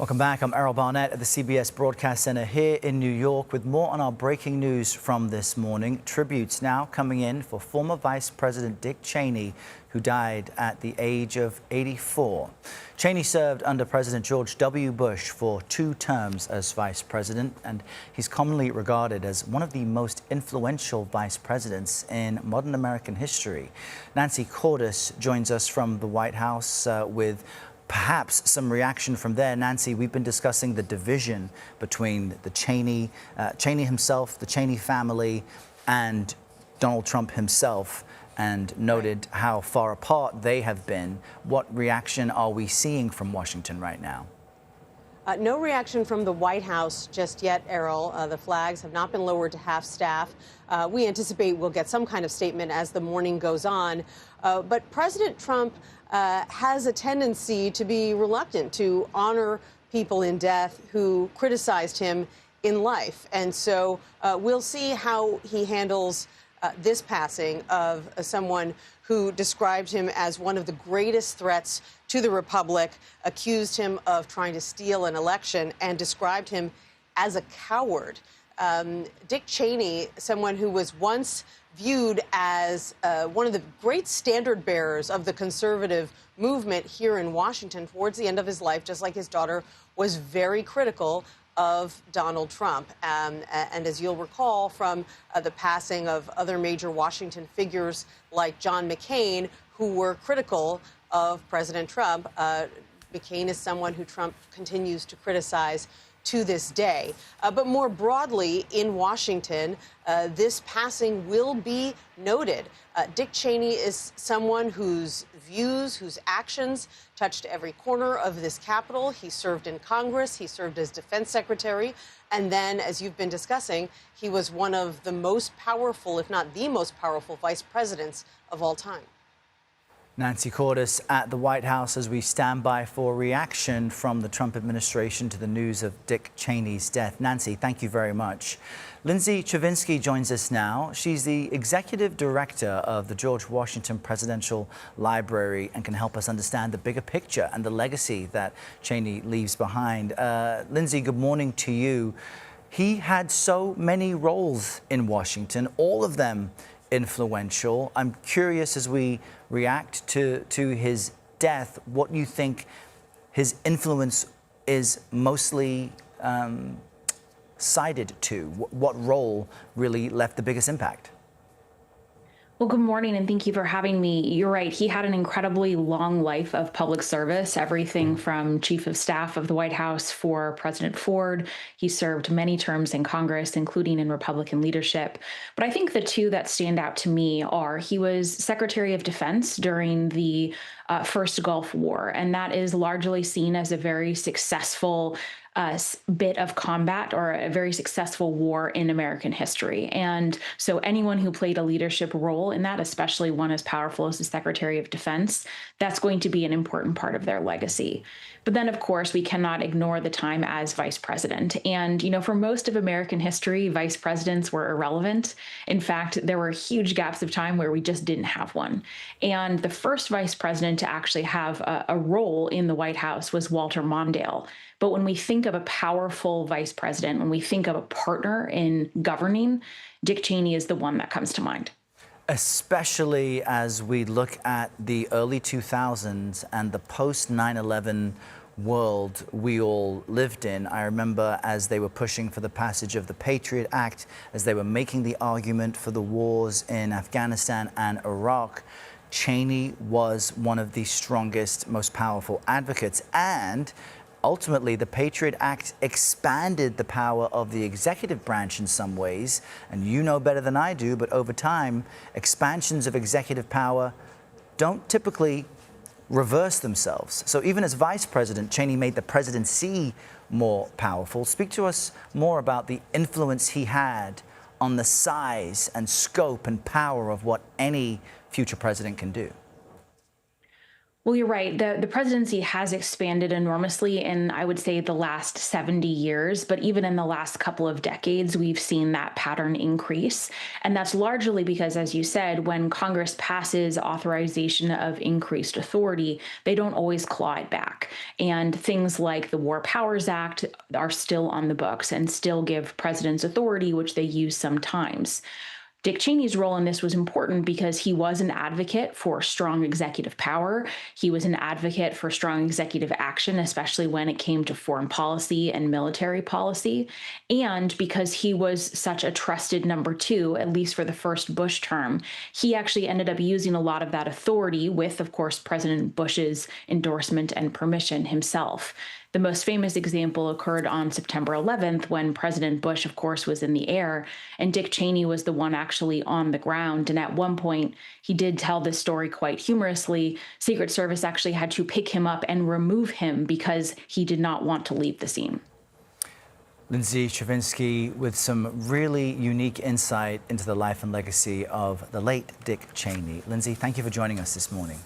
Welcome back. I'm Errol Barnett at the CBS Broadcast Center here in New York with more on our breaking news from this morning. Tributes now coming in for former Vice President Dick Cheney, who died at the age of 84. Cheney served under President George W. Bush for 2 terms as vice president, and he's commonly regarded as one of the most influential vice presidents in modern American history. Nancy Cordes joins us from the White House with perhaps some reaction from there. Nancy, we've been discussing the division between the Cheney himself, the Cheney family, and Donald Trump himself, and noted how far apart they have been. What reaction are we seeing from Washington right now? No reaction from the White House just yet, Errol. The flags have not been lowered to half staff. We anticipate we'll get some kind of statement as the morning goes on. But President Trump has a tendency to be reluctant to honor people in death who criticized him in life. And so we'll see how he handles this passing of someone who described him as one of the greatest threats to the republic, accused him of trying to steal an election, and described him as a coward. Dick Cheney, someone who was once viewed as one of the great standard bearers of the conservative movement here in Washington towards the end of his life, just like his daughter, was very critical of Donald Trump. And as you'll recall from the passing of other major Washington figures like John McCain, who were critical of President Trump, McCain is someone who Trump continues to criticize to this day. But more broadly, in Washington, this passing will be noted. Dick Cheney is someone whose views, whose actions touched every corner of this Capitol. He served in Congress. He served as defense secretary. And then, as you've been discussing, he was one of the most powerful, if not the most powerful, vice presidents of all time. Nancy Cordes at the White House as we stand by for reaction from the Trump administration to the news of Dick Cheney's death. Nancy, thank you very much. Lindsay Chervinsky joins us now. She's the executive director of the George Washington Presidential Library and can help us understand the bigger picture and the legacy that Cheney leaves behind. Lindsay, good morning to you. He had so many roles in Washington, all of them influential. I'm curious, as we react to his death, what you think his influence is mostly cited to. What role really left the biggest impact? Well, good morning, and thank you for having me. You're right. He had an incredibly long life of public service, everything from chief of staff of the White House for President Ford. He served many terms in Congress, including in Republican leadership. But I think the two that stand out to me are he was Secretary of Defense during the First Gulf War, and that is largely seen as a very successful bit of combat or a very successful war in American history. And so anyone who played a leadership role in that, especially one as powerful as the Secretary of Defense, that's going to be an important part of their legacy. But then, of course, we cannot ignore the time as vice president. And, you know, for most of American history, vice presidents were irrelevant. In fact, there were huge gaps of time where we just didn't have one. And the first vice president to actually have a role in the White House was Walter Mondale. But when we think of a powerful vice president, when we think of a partner in governing, Dick Cheney is the one that comes to mind. Especially as we look at the early 2000s and the post 9/11 world we all lived in. I remember as they were pushing for the passage of the Patriot Act, as they were making the argument for the wars in Afghanistan and Iraq, Cheney was one of the strongest, most powerful advocates. And ultimately, the Patriot Act expanded the power of the executive branch in some ways, and you know better than I do, but over time, expansions of executive power don't typically reverse themselves. So even as vice president, Cheney made the presidency more powerful. Speak to us more about the influence he had on the size and scope and power of what any future president can do. Well, you're right. The presidency has expanded enormously in, I would say, the last 70 years. But even in the last couple of decades, we've seen that pattern increase. And that's largely because, as you said, when Congress passes authorization of increased authority, they don't always claw it back. And things like the War Powers Act are still on the books and still give presidents authority, which they use sometimes. Dick Cheney's role in this was important because he was an advocate for strong executive power. He was an advocate for strong executive action, especially when it came to foreign policy and military policy. And because he was such a trusted number two, at least for the first Bush term, he actually ended up using a lot of that authority with, of course, President Bush's endorsement and permission himself. The most famous example occurred on September 11th when President Bush, of course, was in the air, and Dick Cheney was the one actually on the ground. And at one point, he did tell this story quite humorously. Secret Service actually had to pick him up and remove him because he did not want to leave the scene. Lindsay Chervinsky with some really unique insight into the life and legacy of the late Dick Cheney. Lindsay, thank you for joining us this morning.